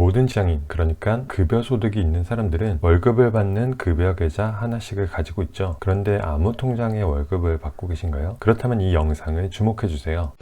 모든 직장인, 그러니까 급여 소득이 있는 사람들은 월급을 받는 급여 계좌 하나씩을 가지고 있죠. 그런데 아무 통장에 월급을 받고 계신가요? 그렇다면 이 영상을 주목해 주세요.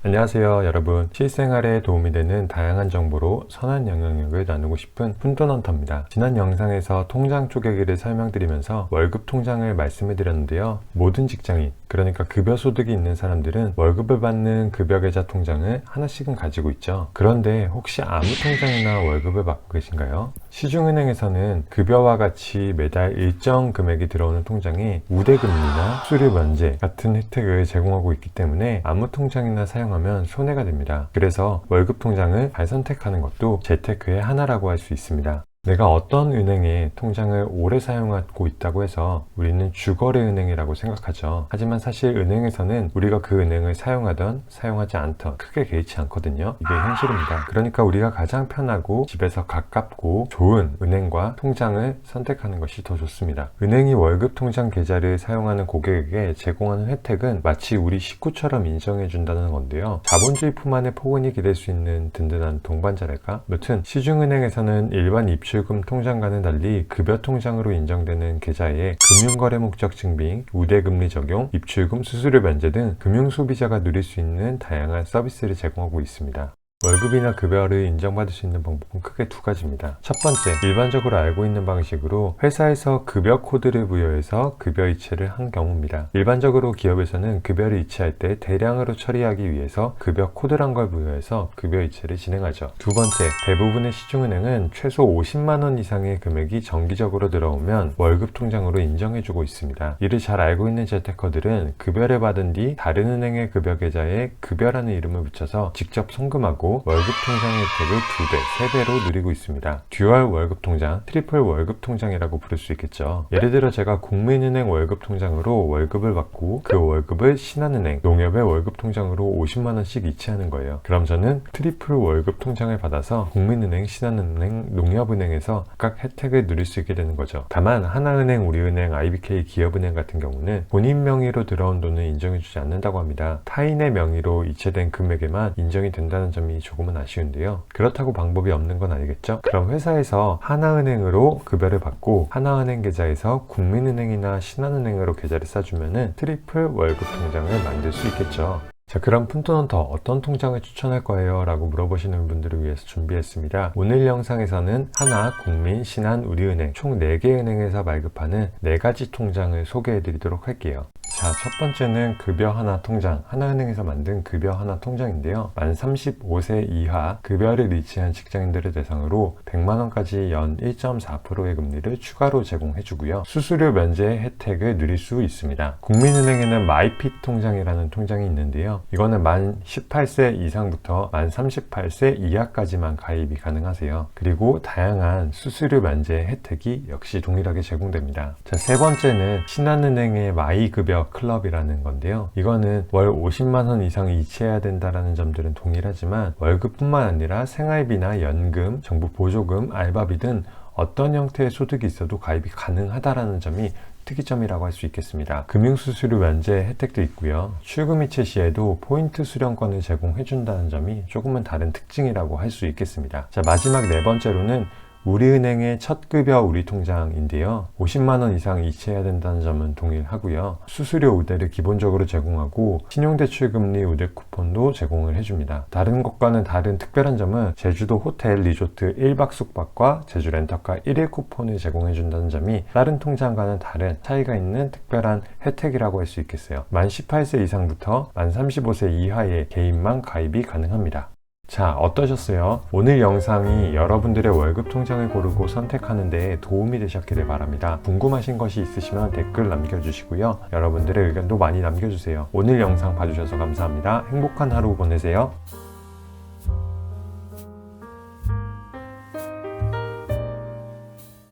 안녕하세요 여러분, 실생활에 도움이 되는 다양한 정보로 선한 영향력을 나누고 싶은 푼돈헌터입니다. 지난 영상에서 통장 쪼개기를 설명드리면서 월급 통장을 말씀해 드렸는데요, 모든 직장인, 그러니까 급여 소득이 있는 사람들은 월급을 받는 급여 계좌 통장을 하나씩은 가지고 있죠. 그런데 혹시 아무 통장이나 월급을 받고 계신가요? 시중은행에서는 급여와 같이 매달 일정 금액이 들어오는 통장에 우대금리나 수수료 면제 같은 혜택을 제공하고 있기 때문에 아무 통장이나 사용하면 손해가 됩니다. 그래서 월급 통장을 잘 선택하는 것도 재테크의 하나라고 할 수 있습니다. 내가 어떤 은행에 통장을 오래 사용하고 있다고 해서 우리는 주거래 은행이라고 생각하죠. 하지만 사실 은행에서는 우리가 그 은행을 사용하던 사용하지 않던 크게 개의치 않거든요. 이게 현실입니다. 그러니까 우리가 가장 편하고 집에서 가깝고 좋은 은행과 통장을 선택하는 것이 더 좋습니다. 은행이 월급 통장 계좌를 사용하는 고객에게 제공하는 혜택은 마치 우리 식구처럼 인정해 준다는 건데요, 자본주의 품 안에 포근히 기댈 수 있는 든든한 동반자랄까? 여튼 시중은행에서는 일반 입출금 통장과는 달리 급여 통장으로 인정되는 계좌에 금융거래 목적 증빙, 우대금리 적용, 입출금 수수료 면제 등 금융소비자가 누릴 수 있는 다양한 서비스를 제공하고 있습니다. 월급이나 급여를 인정받을 수 있는 방법은 크게 두 가지입니다. 첫 번째, 일반적으로 알고 있는 방식으로 회사에서 급여 코드를 부여해서 급여 이체를 한 경우입니다. 일반적으로 기업에서는 급여를 이체할 때 대량으로 처리하기 위해서 급여 코드란 걸 부여해서 급여 이체를 진행하죠. 두 번째, 대부분의 시중은행은 최소 50만 원 이상의 금액이 정기적으로 들어오면 월급 통장으로 인정해주고 있습니다. 이를 잘 알고 있는 재테커들은 급여를 받은 뒤 다른 은행의 급여 계좌에 급여라는 이름을 붙여서 직접 송금하고 월급 통장 혜택을 2배, 3배로 누리고 있습니다. 듀얼 월급 통장, 트리플 월급 통장이라고 부를 수 있겠죠. 예를 들어 제가 국민은행 월급 통장으로 월급을 받고 그 월급을 신한은행, 농협의 월급 통장으로 50만 원씩 이체하는 거예요. 그럼 저는 트리플 월급 통장을 받아서 국민은행, 신한은행, 농협은행에서 각각 혜택을 누릴 수 있게 되는 거죠. 다만 하나은행, 우리은행, IBK 기업은행 같은 경우는 본인 명의로 들어온 돈을 인정해주지 않는다고 합니다. 타인의 명의로 이체된 금액에만 인정이 된다는 점이 조금은 아쉬운데요, 그렇다고 방법이 없는 건 아니겠죠? 그럼 회사에서 하나은행으로 급여를 받고 하나은행 계좌에서 국민은행이나 신한은행으로 계좌를 싸주면은 트리플 월급 통장을 만들 수 있겠죠. 자, 그럼 푼돈헌터 어떤 통장을 추천할 거예요? 라고 물어보시는 분들을 위해서 준비했습니다. 오늘 영상에서는 하나, 국민, 신한, 우리은행 총 4개 은행에서 발급하는 4가지 통장을 소개해 드리도록 할게요. 자, 첫 번째는 급여 하나 통장, 하나은행에서 만든 급여 하나 통장인데요, 만 35세 이하 급여를 이체한 직장인들을 대상으로 100만원까지 연 1.4%의 금리를 추가로 제공해주고요, 수수료 면제 혜택을 누릴 수 있습니다. 국민은행에는 마이핏 통장이라는 통장이 있는데요, 이거는 만 18세 이상부터 만 38세 이하까지만 가입이 가능하세요. 그리고 다양한 수수료 면제 혜택이 역시 동일하게 제공됩니다. 자, 세 번째는 신한은행의 마이급여 클럽이라는 건데요, 이거는 월 50만원 이상 이체해야 된다는 점들은 동일하지만 월급뿐만 아니라 생활비나 연금, 정부 보조금, 알바비 등 어떤 형태의 소득이 있어도 가입이 가능하다는 점이 특이점이라고 할 수 있겠습니다. 금융수수료 면제 혜택도 있고요, 출금 이체 시에도 포인트 수령권을 제공해준다는 점이 조금은 다른 특징이라고 할 수 있겠습니다. 자, 마지막 네 번째로는 우리은행의 첫 급여 우리 통장인데요, 50만원 이상 이체해야 된다는 점은 동일하고요, 수수료 우대를 기본적으로 제공하고 신용대출금리 우대 쿠폰도 제공을 해줍니다. 다른 것과는 다른 특별한 점은 제주도 호텔 리조트 1박 숙박과 제주 렌터카 1일 쿠폰을 제공해준다는 점이 다른 통장과는 다른 차이가 있는 특별한 혜택이라고 할 수 있겠어요. 만 18세 이상부터 만 35세 이하의 개인만 가입이 가능합니다. 자, 어떠셨어요? 오늘 영상이 여러분들의 월급 통장을 고르고 선택하는 데 도움이 되셨기를 바랍니다. 궁금하신 것이 있으시면 댓글 남겨주시고요, 여러분들의 의견도 많이 남겨주세요. 오늘 영상 봐주셔서 감사합니다. 행복한 하루 보내세요.